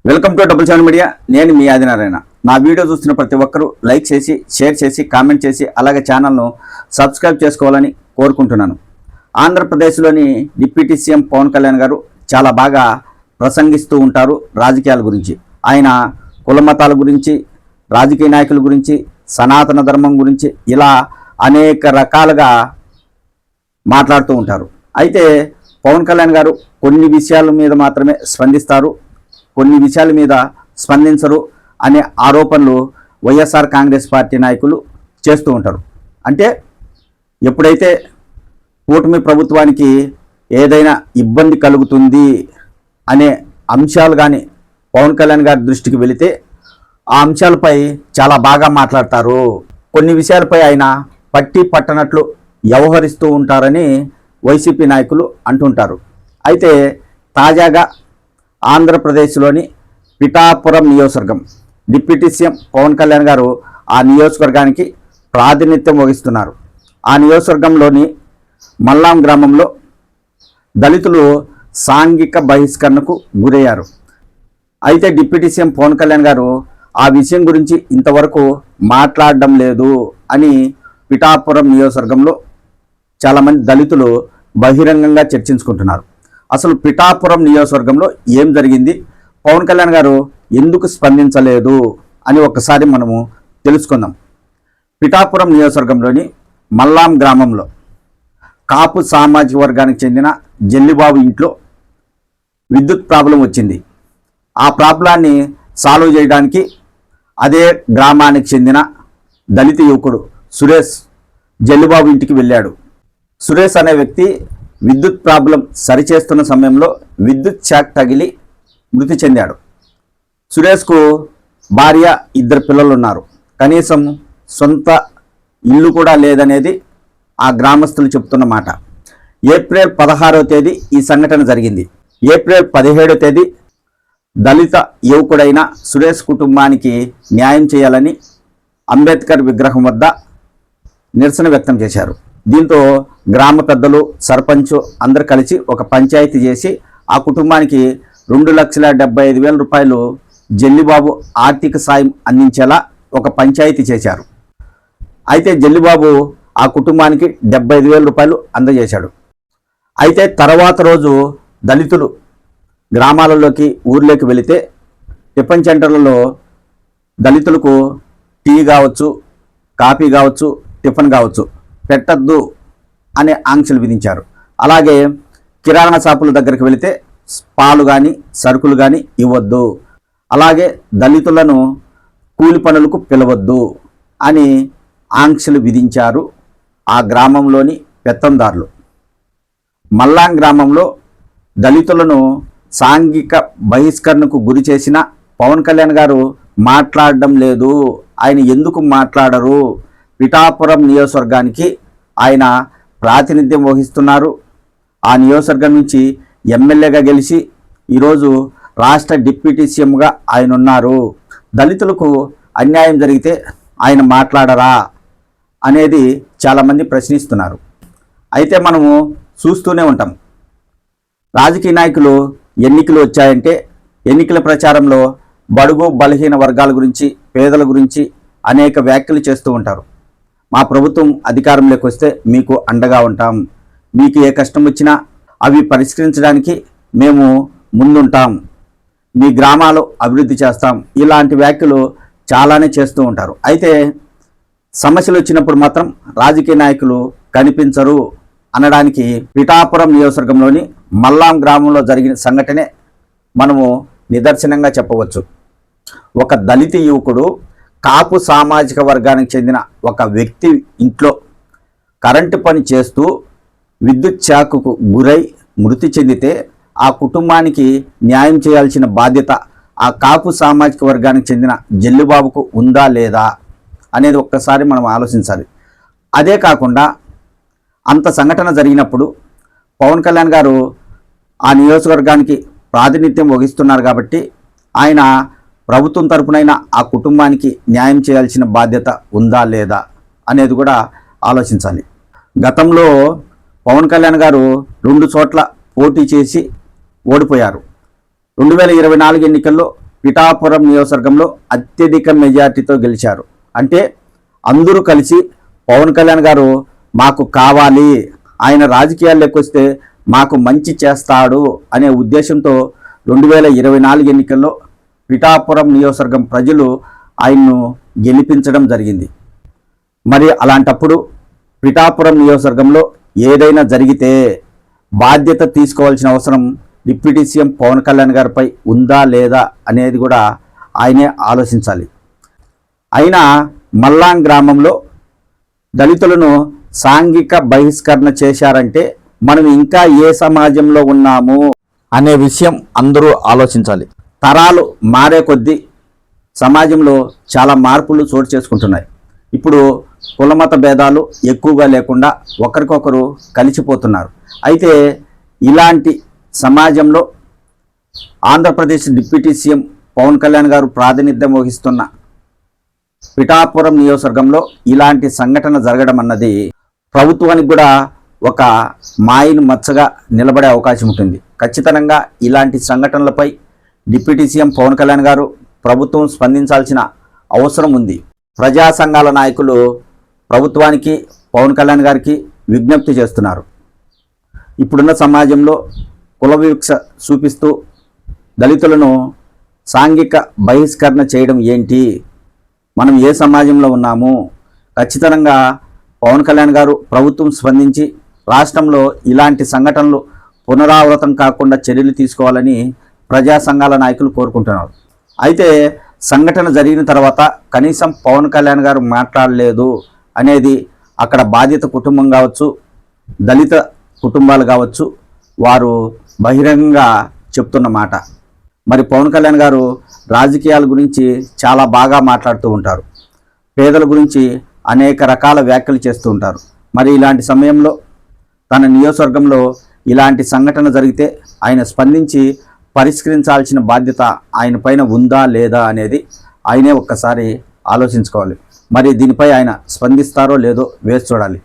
Welcome to double seven media. నేను మీ ఆదినారాయణ. నా video చూస్తున్న ప్రతి ఒక్కరూ లైక్ చేసి, షేర్ చేసి, కామెంట్ చేసి, అలాగే ఛానల్ను సబ్స్క్రైబ్ చేసుకోవాలని కోరుకుంటున్నాను. ఆంధ్రప్రదేశ్లోని డిప్యూటీ సీఎం పవన్ కళ్యాణ్ గారు చాలా బాగా ప్రసంగిస్తూ ఉంటారు రాజకీయాల గురించి. ఆయన కులమతాల గురించి, రాజకీయ నాయకుల గురించి, సనాతన ధర్మం గురించి ఇలా అనేక రకాలుగా మాట్లాడుతూ ఉంటారు. అయితే పవన్ కళ్యాణ్ గారు కొన్ని విషయాల మీద మాత్రమే స్పందిస్తారు, కొన్ని విషయాల మీద స్పందించరు అనే ఆరోపణలు వైఎస్ఆర్ కాంగ్రెస్ పార్టీ నాయకులు చేస్తూ ఉంటారు. అంటే ఎప్పుడైతే కూటమి ప్రభుత్వానికి ఏదైనా ఇబ్బంది కలుగుతుంది అనే అంశాలు కానీ పవన్ కళ్యాణ్ గారి దృష్టికి వెళితే ఆ అంశాలపై చాలా బాగా మాట్లాడతారు. కొన్ని విషయాలపై ఆయన పట్టి పట్టనట్లు వ్యవహరిస్తూ ఉంటారని వైసీపీ నాయకులు అంటుంటారు. అయితే తాజాగా ఆంధ్రప్రదేశ్లోని పిఠాపురం నియోజకవర్గం డిప్యూటీ సీఎం పవన్ కళ్యాణ్ గారు ఆ నియోజకవర్గానికి ప్రాతినిధ్యం వహిస్తున్నారు. ఆ నియోజకవర్గంలోని మల్లాం గ్రామంలో దళితులు సాంఘిక బహిష్కరణకు గురయ్యారు. అయితే డిప్యూటీ సీఎం పవన్ కళ్యాణ్ గారు ఆ విషయం గురించి ఇంతవరకు మాట్లాడడం లేదు అని పిఠాపురం నియోజకవర్గంలో చాలామంది దళితులు బహిరంగంగా చర్చించుకుంటున్నారు. అసలు పిఠాపురం నియోజకవర్గంలో ఏం జరిగింది, పవన్ కళ్యాణ్ గారు ఎందుకు స్పందించలేదు అని ఒక్కసారి మనము తెలుసుకుందాం. పిఠాపురం నియోజకవర్గంలోని మల్లాం గ్రామంలో కాపు సామాజిక వర్గానికి చెందిన జల్లిబాబు ఇంట్లో విద్యుత్ ప్రాబ్లం వచ్చింది. ఆ ప్రాబ్లాన్ని సాల్వ్ చేయడానికి అదే గ్రామానికి చెందిన దళిత యువకుడు సురేష్ జల్లిబాబు ఇంటికి వెళ్ళాడు. సురేష్ అనే వ్యక్తి విద్యుత్ ప్రాబ్లం సరిచేస్తున్న సమయంలో విద్యుత్ షాక్ తగిలి మృతి చెందాడు. సురేష్కు భార్య, 2 పిల్లలు ఉన్నారు. కనీసం సొంత ఇల్లు కూడా లేదనేది ఆ గ్రామస్తులు చెప్తున్న మాట. ఏప్రిల్ 16వ తేదీ ఈ సంఘటన జరిగింది. ఏప్రిల్ 17వ తేదీ దళిత యువకుడైన సురేష్ కుటుంబానికి న్యాయం చేయాలని అంబేద్కర్ విగ్రహం వద్ద నిరసన వ్యక్తం చేశారు. దీంతో గ్రామ పెద్దలు, సర్పంచ్ అందరు కలిసి ఒక పంచాయతీ చేసి ఆ కుటుంబానికి 2,75,000 రూపాయలు జల్లిబాబు ఆర్థిక సాయం అందించేలా ఒక పంచాయతీ చేశారు. అయితే జల్లిబాబు ఆ కుటుంబానికి 75,000 రూపాయలు అందజేశాడు. అయితే తర్వాత రోజు దళితులు గ్రామాలలోకి, ఊర్లోకి వెళితే టిఫిన్ సెంటర్లలో దళితులకు టీ కావచ్చు, కాఫీ కావచ్చు, టిఫిన్ కావచ్చు పెట్టద్దు అనే ఆంక్షలు విధించారు. అలాగే కిరాణా షాపుల దగ్గరికి వెళితే పాలు కానీ, సరుకులు కానీ ఇవ్వద్దు. అలాగే దళితులను కూలి పనులకు పిలవద్దు అని ఆంక్షలు విధించారు ఆ గ్రామంలోని పెత్తందారులు. మల్లాం గ్రామంలో దళితులను సాంఘిక బహిష్కరణకు గురి చేసిన పవన్ కళ్యాణ్ గారు మాట్లాడడం లేదు. ఆయన ఎందుకు మాట్లాడరు? పిఠాపురం నియోజకవర్గానికి ఆయన ప్రాతినిధ్యం వహిస్తున్నారు. ఆ నియోజకవర్గం నుంచి ఎమ్మెల్యేగా గెలిచి ఈరోజు రాష్ట్ర డిప్యూటీ సీఎంగా ఆయన ఉన్నారు. దళితులకు అన్యాయం జరిగితే ఆయన మాట్లాడరా అనేది చాలామంది ప్రశ్నిస్తున్నారు. అయితే మనము చూస్తూనే ఉంటాం, రాజకీయ నాయకులు ఎన్నికలు వచ్చాయంటే ఎన్నికల ప్రచారంలో బడుగు బలహీన వర్గాల గురించి, పేదల గురించి అనేక వ్యాఖ్యలు చేస్తూ ఉంటారు. మా ప్రభుత్వం అధికారంలోకి వస్తే మీకు అండగా ఉంటాం, మీకు ఏ కష్టం వచ్చినా అవి పరిష్కరించడానికి మేము ముందుంటాం, మీ గ్రామాలు అభివృద్ధి చేస్తాం, ఇలాంటి వ్యాఖ్యలు చాలానే చేస్తూ ఉంటారు. అయితే సమస్యలు వచ్చినప్పుడు మాత్రం రాజకీయ నాయకులు కనిపించరు అనడానికి పిఠాపురం నియోజకవర్గంలోని మల్లాం గ్రామంలో జరిగిన సంఘటనే మనము నిదర్శనంగా చెప్పవచ్చు. ఒక దళిత యువకుడు కాపు సామాజిక వర్గానికి చెందిన ఒక వ్యక్తి ఇంట్లో కరెంటు పని చేస్తూ విద్యుత్ షాక్కు గురై మృతి చెందితే ఆ కుటుంబానికి న్యాయం చేయాల్సిన బాధ్యత ఆ కాపు సామాజిక వర్గానికి చెందిన జల్లిబాబుకు ఉందా లేదా అనేది ఒక్కసారి మనం ఆలోచించాలి. అదే కాకుండా అంత సంఘటన జరిగినప్పుడు పవన్ కళ్యాణ్ గారు ఆ నియోజకవర్గానికి ప్రాతినిధ్యం వహిస్తున్నారు కాబట్టి ఆయన ప్రభుత్వం తరపునైనా ఆ కుటుంబానికి న్యాయం చేయాల్సిన బాధ్యత ఉందా లేదా అనేది కూడా ఆలోచించాలి. గతంలో పవన్ కళ్యాణ్ గారు 2 చోట్ల పోటీ చేసి ఓడిపోయారు. 2024 ఎన్నికల్లో పిఠాపురం నియోజకవర్గంలో అత్యధిక మెజార్టీతో గెలిచారు. అంటే అందరూ కలిసి పవన్ కళ్యాణ్ గారు మాకు కావాలి, ఆయన రాజకీయాల్లోకి వస్తే మాకు మంచి చేస్తాడు అనే ఉద్దేశంతో 2024 ఎన్నికల్లో పిఠాపురం నియోజకవర్గం ప్రజలు ఆయన్ను గెలిపించడం జరిగింది. మరి అలాంటప్పుడు పిఠాపురం నియోజకవర్గంలో ఏదైనా జరిగితే బాధ్యత తీసుకోవాల్సిన అవసరం డిప్యూటీ సీఎం పవన్ కళ్యాణ్ గారిపై ఉందా లేదా అనేది కూడా ఆయనే ఆలోచించాలి. అయినా మల్లాం గ్రామంలో దళితులను సాంఘిక బహిష్కరణ చేశారంటే మనం ఇంకా ఏ సమాజంలో ఉన్నాము అనే విషయం అందరూ ఆలోచించాలి. తరాలు మారే కొద్దీ సమాజంలో చాలా మార్పులు చోటు చేసుకుంటున్నాయి. ఇప్పుడు కులమత భేదాలు ఎక్కువగా లేకుండా ఒకరికొకరు కలిసిపోతున్నారు. అయితే ఇలాంటి సమాజంలో ఆంధ్రప్రదేశ్ డిప్యూటీ సీఎం పవన్ కళ్యాణ్ గారు ప్రాతినిధ్యం వహిస్తున్న పిఠాపురం నియోజకవర్గంలో ఇలాంటి సంఘటన జరగడం అన్నది ప్రభుత్వానికి కూడా ఒక మాయను మచ్చగా నిలబడే అవకాశం ఉంటుంది. ఖచ్చితంగా ఇలాంటి సంఘటనలపై డిప్యూటీ సీఎం పవన్ కళ్యాణ్ గారు ప్రభుత్వం స్పందించాల్సిన అవసరం ఉంది. ప్రజా సంఘాల నాయకులు ప్రభుత్వానికి పవన్ కళ్యాణ్ గారికి విజ్ఞప్తి చేస్తున్నారు. ఇప్పుడున్న సమాజంలో కుల వివక్ష చూపిస్తూ దళితులను సాంఘిక బహిష్కరణ చేయడం ఏంటి? మనం ఏ సమాజంలో ఉన్నాము? ఖచ్చితంగా పవన్ కళ్యాణ్ గారు ప్రభుత్వం స్పందించి రాష్ట్రంలో ఇలాంటి సంఘటనలు పునరావృతం కాకుండా చర్యలు తీసుకోవాలని ప్రజా సంఘాల నాయకులు కోరుకుంటున్నారు. అయితే సంఘటన జరిగిన తర్వాత కనీసం పవన్ కళ్యాణ్ గారు మాట్లాడలేదు అనేది అక్కడ బాధిత కుటుంబం కావచ్చు, దళిత కుటుంబాలు కావచ్చు, వారు బహిరంగంగా చెప్తున్న మాట. మరి పవన్ కళ్యాణ్ గారు రాజకీయాల గురించి చాలా బాగా మాట్లాడుతూ ఉంటారు. పేదల గురించి అనేక రకాల వ్యాఖ్యలు చేస్తూ ఉంటారు. మరి ఇలాంటి సమయంలో తన నియోజకవర్గంలో ఇలాంటి సంఘటన జరిగితే ఆయన స్పందించి పరిష్కరించాల్సిన బాధ్యత ఆయన పైన ఉందా లేదా అనేది ఆయనే ఒక్కసారి ఆలోచించుకోవాలి. మరి దీనిపై ఆయన స్పందిస్తారో లేదో వేచి చూడాలి.